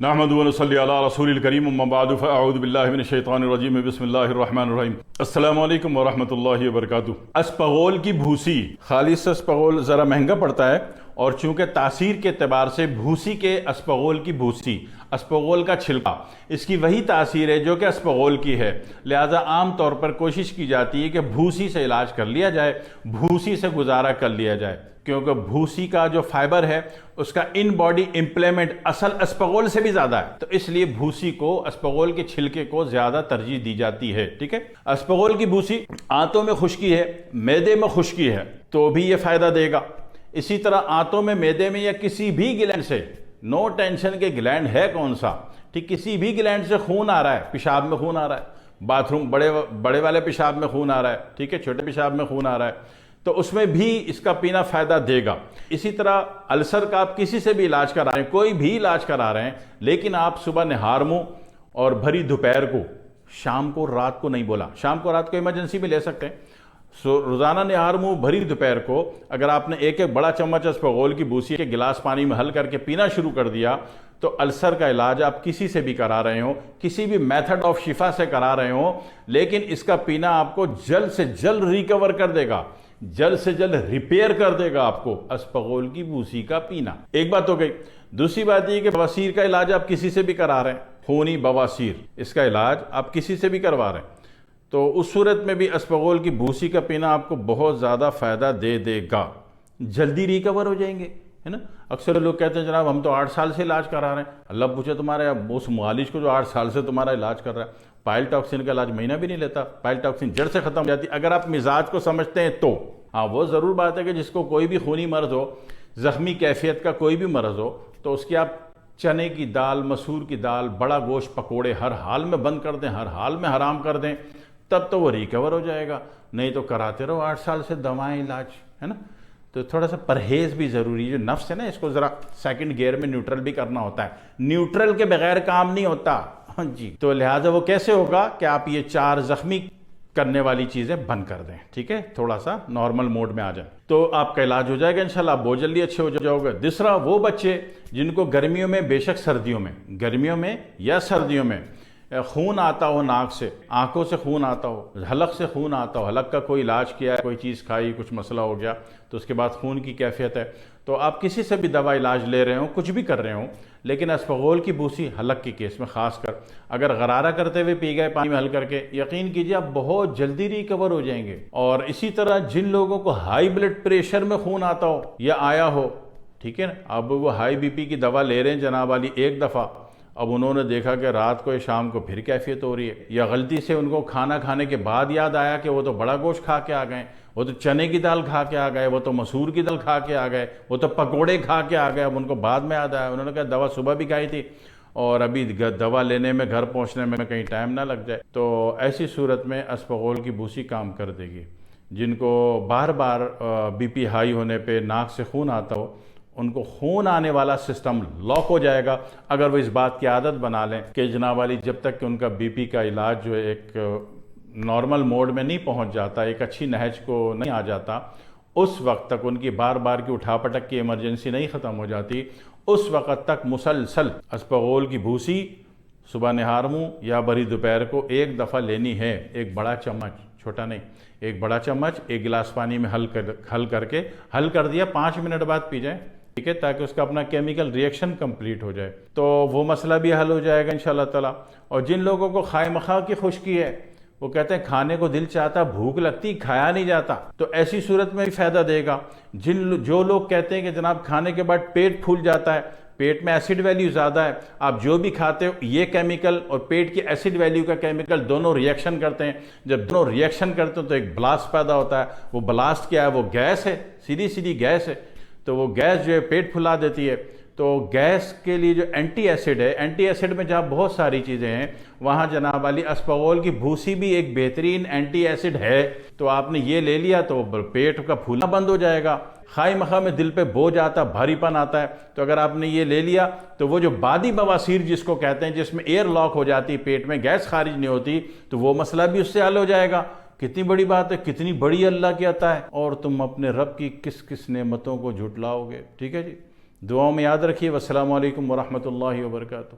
نحمد ونصلی علی رسول الکریم اما بعد فاعوذ باللہ من الشیطان الرجیم بسم اللہ الرحمن الرحیم السلام علیکم ورحمۃ اللہ وبرکاتہ۔ اسپغول کی بھوسی، خالص اسپغول ذرا مہنگا پڑتا ہے، اور چونکہ تاثیر کے اعتبار سے بھوسی کے اسپغول کی بھوسی، اسپغول کا چھلکا، اس کی وہی تاثیر ہے جو کہ اسپغول کی ہے، لہذا عام طور پر کوشش کی جاتی ہے کہ بھوسی سے علاج کر لیا جائے، بھوسی سے گزارا کر لیا جائے، کیونکہ بھوسی کا جو فائبر ہے اس کا ان باڈی امپلیمنٹ اصل اسپغول سے بھی زیادہ ہے، تو اس لیے بھوسی کو، اسپغول کے چھلکے کو زیادہ ترجیح دی جاتی ہے۔ ٹھیک ہے، اسپغول کی بھوسی آنتوں میں خشکی ہے، معدے میں خشکی ہے تو بھی یہ فائدہ دے گا۔ اسی طرح آنتوں میں، معدے میں یا کسی بھی گلینڈ سے، نو ٹینشن کے گلینڈ ہے کون سا، ٹھیک، کسی بھی گلینڈ سے خون آ رہا ہے، پیشاب میں خون آ رہا ہے، باتھ روم بڑے والے پیشاب میں خون آ رہا ہے، ٹھیک ہے، چھوٹے پیشاب میں خون آ رہا ہے، تو اس میں بھی اس کا پینا فائدہ دے گا۔ اسی طرح السر کا آپ کسی سے بھی علاج کرا رہے ہیں، کوئی بھی علاج کرا رہے ہیں، لیکن آپ صبح نہار منہ اور بھری دوپہر کو، شام کو، رات کو نہیں بولا، شام کو رات کو ایمرجنسی میں لے سکتے ہیں، روزانہ نہار منہ بھری دوپہر کو اگر آپ نے ایک بڑا چمچ اسپغول کی بھوسی کے گلاس پانی میں حل کر کے پینا شروع کر دیا تو السر کا علاج آپ کسی سے بھی کرا رہے ہوں، کسی بھی میتھڈ آف شفا سے کرا رہے ہوں، لیکن اس کا پینا آپ کو جلد سے جلد ریکور کر دے گا، جلد سے جلد ریپیئر کر دے گا آپ کو اسپغول کی بھوسی کا پینا۔ ایک بات ہو گئی۔ دوسری بات یہ کہ بواسیر کا علاج آپ کسی سے بھی کرا رہے ہیں، خونی بواسیر، اس کا علاج آپ کسی سے بھی کروا رہے ہیں، تو اس صورت میں بھی اسپغول کی بھوسی کا پینا آپ کو بہت زیادہ فائدہ دے گا، جلدی ریکور ہو جائیں گے، ہے نا۔ اکثر لوگ کہتے ہیں جناب ہم تو 8 سال سے علاج کرا رہے ہیں، اللہ پوچھے تمہارے اس معالج کو جو 8 سال سے تمہارا علاج کر رہا ہے، پائل ٹاکسن کا علاج مہینہ بھی نہیں لیتا، پائل ٹاکسن جڑ سے ختم ہو جاتی۔ اگر آپ مزاج کو سمجھتے ہیں تو ہاں، وہ ضرور بات ہے کہ جس کو کوئی بھی خونی مرض ہو، زخمی کیفیت کا کوئی بھی مرض ہو، تو اس کی آپ چنے کی دال، مسور کی دال، بڑا گوشت، پکوڑے ہر حال میں بند کر دیں، ہر حال میں حرام کر دیں، تب تو وہ ریکور ہو جائے گا، نہیں تو کراتے رہو 8 سال سے دوائیں، علاج، ہے نا۔ تو تھوڑا سا پرہیز بھی ضروری ہے، جو نفس ہے نا اس کو ذرا سیکنڈ گیئر میں نیوٹرل بھی کرنا ہوتا ہے، نیوٹرل کے بغیر کام نہیں ہوتا، ہاں جی۔ تو لہٰذا وہ کیسے ہوگا کہ آپ یہ 4 زخمی کرنے والی چیزیں بند کر دیں، ٹھیک ہے، تھوڑا سا نارمل موڈ میں آ جائیں تو آپ کا علاج ہو جائے گا انشاءاللہ، آپ بہت جلدی اچھے ہو جاؤ گے۔ دوسرا، وہ بچے جن کو گرمیوں میں، بے شک سردیوں میں یا سردیوں میں خون آتا ہو ناک سے، آنکھوں سے خون آتا ہو، حلق سے خون آتا ہو، حلق کا کوئی علاج کیا ہے، کوئی چیز کھائی، کچھ مسئلہ ہو گیا تو اس کے بعد خون کی کیفیت ہے، تو آپ کسی سے بھی دوا علاج لے رہے ہوں، کچھ بھی کر رہے ہوں، لیکن اسپغول کی بھوسی حلق کی کیس میں خاص کر اگر غرارہ کرتے ہوئے پی گئے پانی میں حل کر کے، یقین کیجئے آپ بہت جلدی ریکور ہو جائیں گے۔ اور اسی طرح جن لوگوں کو ہائی بلڈ پریشر میں خون آتا ہو یا آیا ہو، ٹھیک ہے نا، اب وہ ہائی بی پی کی دوا لے رہے ہیں جناب والی ایک دفعہ، اب انہوں نے دیکھا کہ رات کو یا شام کو پھر کیفیت ہو رہی ہے، یا غلطی سے ان کو کھانا کھانے کے بعد یاد آیا کہ وہ تو بڑا گوشت کھا کے آ گئے، وہ تو چنے کی دال کھا کے آ گئے، وہ تو مسور کی دال کھا کے آ گئے، وہ تو پکوڑے کھا کے آ گئے، اب ان کو بعد میں یاد آیا، انہوں نے کہا دوا صبح بھی کھائی تھی اور ابھی دوا لینے میں، گھر پہنچنے میں کہیں ٹائم نہ لگ جائے، تو ایسی صورت میں اسپغول کی بھوسی کام کر دے گی۔ جن کو بار بار بی پی ہائی ہونے پہ ناک سے خون آتا ہو، ان کو خون آنے والا سسٹم لاک ہو جائے گا اگر وہ اس بات کی عادت بنا لیں کہ جناب والی جب تک کہ ان کا بی پی کا علاج جو ہے ایک نارمل موڈ میں نہیں پہنچ جاتا، ایک اچھی نہج کو نہیں آ جاتا، اس وقت تک ان کی بار بار کی اٹھا پٹک کی ایمرجنسی نہیں ختم ہو جاتی، اس وقت تک مسلسل اسپغول کی بھوسی صبح نہار منہ یا بھری دوپہر کو ایک دفعہ لینی ہے، ایک بڑا چمچ، چھوٹا نہیں، ایک بڑا چمچ ایک گلاس پانی میں حل کر دیا، 5 منٹ بعد پی جائیں، ٹھیک ہے، تاکہ اس کا اپنا کیمیکل ریئیکشن کمپلیٹ ہو جائے، تو وہ مسئلہ بھی حل ہو جائے گا انشاءاللہ تعالی۔ اور جن لوگوں کو خائے مخا کی خشکی ہے، وہ کہتے ہیں کھانے کو دل چاہتا، بھوک لگتی، کھایا نہیں جاتا، تو ایسی صورت میں بھی فائدہ دے گا۔ جو لوگ کہتے ہیں کہ جناب کھانے کے بعد پیٹ پھول جاتا ہے، پیٹ میں ایسڈ ویلیو زیادہ ہے، آپ جو بھی کھاتے ہو یہ کیمیکل اور پیٹ کی ایسڈ ویلیو کا کیمیکل دونوں ریئیکشن کرتے ہیں، جب دونوں ریئیکشن کرتے ہیں تو ایک بلاسٹ پیدا ہوتا ہے، وہ بلاسٹ کیا ہے، وہ گیس ہے، سیدھی گیس ہے، تو وہ گیس جو ہے پیٹ پھلا دیتی ہے، تو گیس کے لیے جو اینٹی ایسڈ ہے، اینٹی ایسڈ میں جہاں بہت ساری چیزیں ہیں، وہاں جناب والی اسپغول کی بھوسی بھی ایک بہترین اینٹی ایسڈ ہے، تو آپ نے یہ لے لیا تو پیٹ کا پھولنا بند ہو جائے گا۔ خائے مخا میں دل پہ بوجھ آتا، بھاری پن آتا ہے، تو اگر آپ نے یہ لے لیا تو وہ جو بادی بواسیر جس کو کہتے ہیں، جس میں ایئر لاک ہو جاتی، پیٹ میں گیس خارج نہیں ہوتی، تو وہ مسئلہ بھی اس سے حل ہو جائے گا۔ کتنی بڑی بات ہے، کتنی بڑی اللہ کی عطا ہے، اور تم اپنے رب کی کس کس نعمتوں کو جھٹلاؤ گے، ٹھیک ہے جی۔ دعاؤں میں یاد رکھیے۔ والسلام علیکم ورحمۃ اللہ وبرکاتہ۔